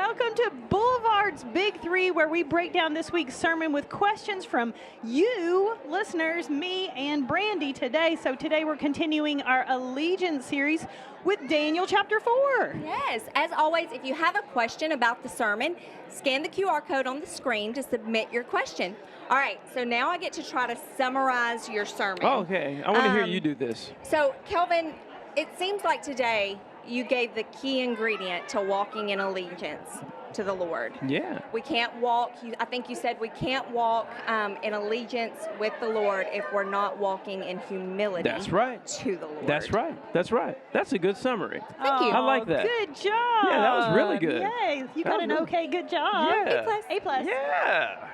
welcome to Boulevard's Big Three, where we break down this week's sermon with questions from you, listeners, me, and Brandy today. So today we're continuing our Allegiance series with Daniel chapter 4. Yes, as always, if you have a question about the sermon, scan the QR code on the screen to submit your question. All right, so now I get to try to summarize your sermon. Oh, okay, I want to hear you do this. So, Kelvin, it seems like today you gave the key ingredient to walking in allegiance to the Lord. Yeah. We can't walk, I think you said we can't walk in allegiance with the Lord if we're not walking in humility. That's right. To the Lord. That's right. That's right. That's a good summary. Thank you. I like that. Good job. Yeah, that was really good. Yay, you got an okay, good job. Yeah. A plus. Yeah.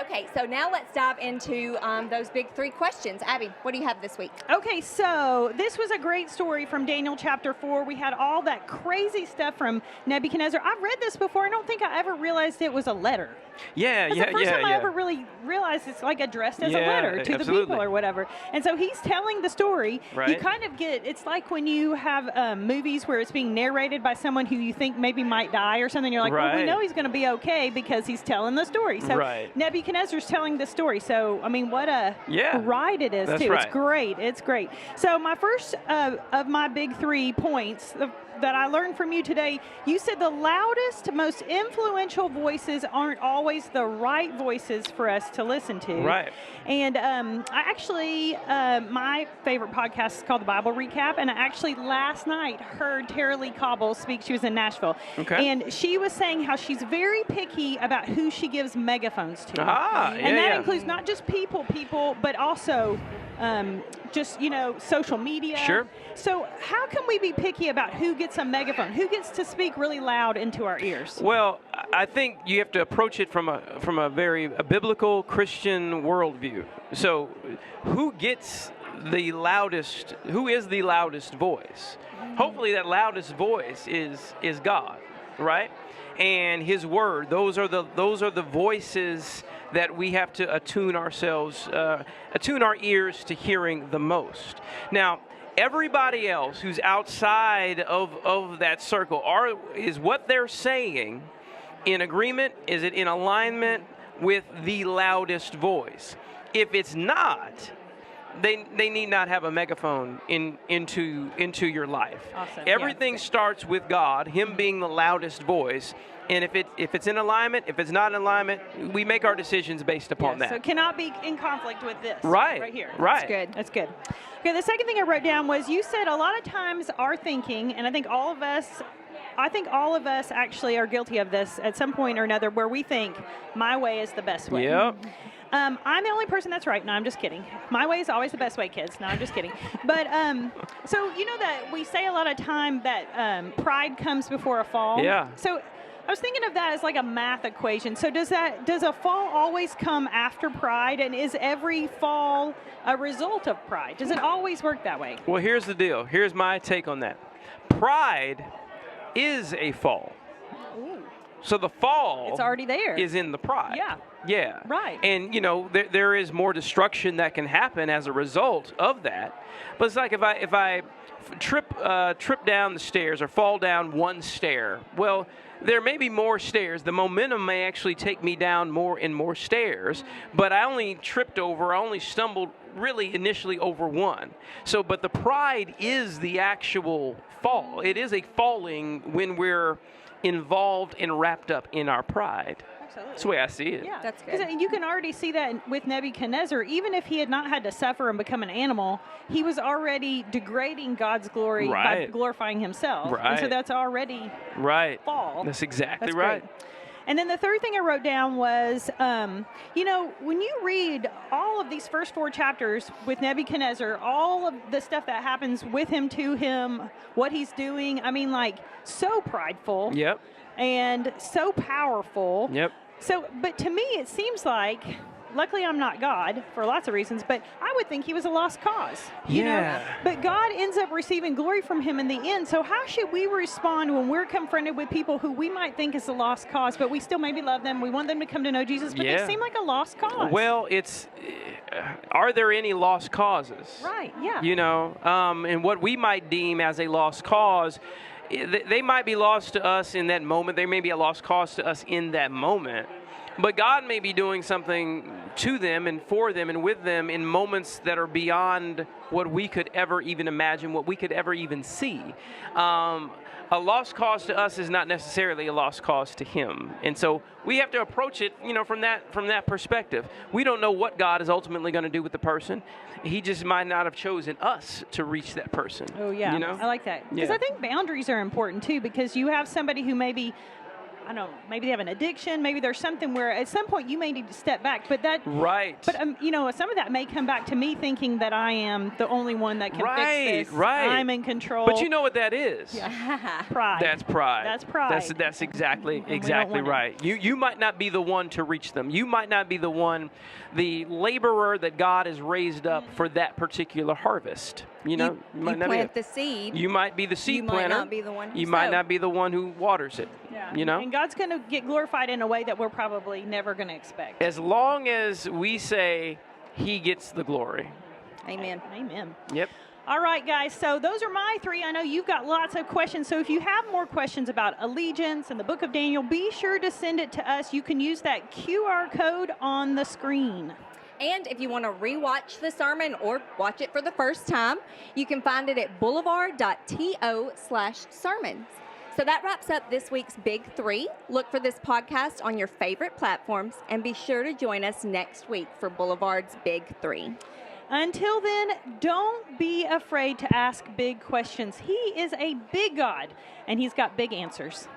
Okay, so now let's dive into those big three questions. Abby, what do you have this week? Okay, so this was a great story from Daniel chapter 4. We had all that crazy stuff from Nebuchadnezzar. I've read this before. I don't think I ever realized it was a letter. Yeah, That's the first time I ever really realized it's like addressed as a letter to the people or whatever. And so he's telling the story. Right. You kind of get, it's like when you have movies where it's being narrated by someone who you think maybe might die or something. You're like, well, we know he's going to be okay because he's telling the story. So Nebuchadnezzar's telling the story. So, I mean, what a ride it is, too. Right. It's great. It's great. So my first of my big 3 points that I learned from you today, you said the loudest, most influential voices aren't always the right voices for us to listen to. Right. And I actually, my favorite podcast is called The Bible Recap, and I actually last night heard Tara Lee Cobble speak. She was in Nashville. Okay. And she was saying how she's very picky about who she gives megaphones to. And that includes not just people, but also just, social media. Sure. So how can we be picky about who gets a megaphone? Who gets to speak really loud into our ears? Well, I think you have to approach it from a very biblical Christian worldview. So who gets the loudest, who is the loudest voice? Hopefully that loudest voice is God, right? And his word. Those are the voices that we have to attune our ears to hearing the most. Now, everybody else who's outside of that circle, is what they're saying in agreement? Is it in alignment with the loudest voice? If it's not, they need not have a megaphone into your life. Awesome. Everything starts with God, him being the loudest voice. And if it's in alignment, if it's not in alignment, we make our decisions based upon that. So it cannot be in conflict with this. Right. Right here. Right. That's good. That's good. Okay, the second thing I wrote down was you said a lot of times our thinking, and I think all of us actually are guilty of this at some point or another, where we think my way is the best way. Yep. I'm the only person that's right. No, I'm just kidding. My way is always the best way, kids. No, I'm just kidding. But so you know that we say a lot of time that pride comes before a fall. Yeah. So I was thinking of that as like a math equation. So does a fall always come after pride, and is every fall a result of pride? Does it always work that way? Well, here's the deal. Here's my take on that. Pride is a fall. Ooh. So the fall It's already there. is in the pride. Yeah. Yeah. Right. And, there is more destruction that can happen as a result of that. But it's like if I trip down the stairs or fall down one stair, well, there may be more stairs. The momentum may actually take me down more and more stairs, but I only stumbled really initially over one. So, but the pride is the actual fall. It is a falling when we're involved and wrapped up in our pride. Absolutely. That's the way I see it. Yeah, That's good. Because you can already see that with Nebuchadnezzar. Even if he had not had to suffer and become an animal, he was already degrading God's glory by glorifying himself. Right. And so that's already fall. That's exactly That's right. Great. And then the third thing I wrote down was, when you read all of these first 4 chapters with Nebuchadnezzar, all of the stuff that happens with him, to him, what he's doing, I mean, like, so prideful. Yep. And so powerful. Yep. So, but to me, it seems like, luckily I'm not God for lots of reasons, but I would think he was a lost cause. You know? But God ends up receiving glory from him in the end. So how should we respond when we're confronted with people who we might think is a lost cause, but we still maybe love them, we want them to come to know Jesus, but they seem like a lost cause? Well, are there any lost causes? Right, yeah. And what we might deem as a lost cause they might be lost to us in that moment. They may be a lost cause to us in that moment. But God may be doing something to them and for them and with them in moments that are beyond what we could ever even imagine, what we could ever even see. A lost cause to us is not necessarily a lost cause to Him. And so we have to approach it, from that perspective. We don't know what God is ultimately going to do with the person. He just might not have chosen us to reach that person. Oh, yeah. I like that. Because I think boundaries are important, too, because you have somebody who maybe maybe they have an addiction, maybe there's something where at some point you may need to step back. But that, right. But some of that may come back to me thinking that I am the only one that can fix this. Right. I'm in control. But you know what that is? Yeah. Pride. That's pride. That's pride. That's exactly right. You might not be the one to reach them. You might not be the laborer that God has raised up for that particular harvest. You might not plant the seed. You might be the seed planter. You might not be the one who You might not be the one who waters it. Yeah. And God's going to get glorified in a way that we're probably never going to expect. As long as we say He gets the glory. Amen. Amen. Yep. All right, guys. So those are my 3. I know you've got lots of questions. So if you have more questions about allegiance and the book of Daniel, be sure to send it to us. You can use that QR code on the screen. And if you want to rewatch the sermon or watch it for the first time, you can find it at boulevard.to/sermons. So that wraps up this week's Big 3. Look for this podcast on your favorite platforms and be sure to join us next week for Boulevard's Big 3. Until then, don't be afraid to ask big questions. He is a big God, and He's got big answers.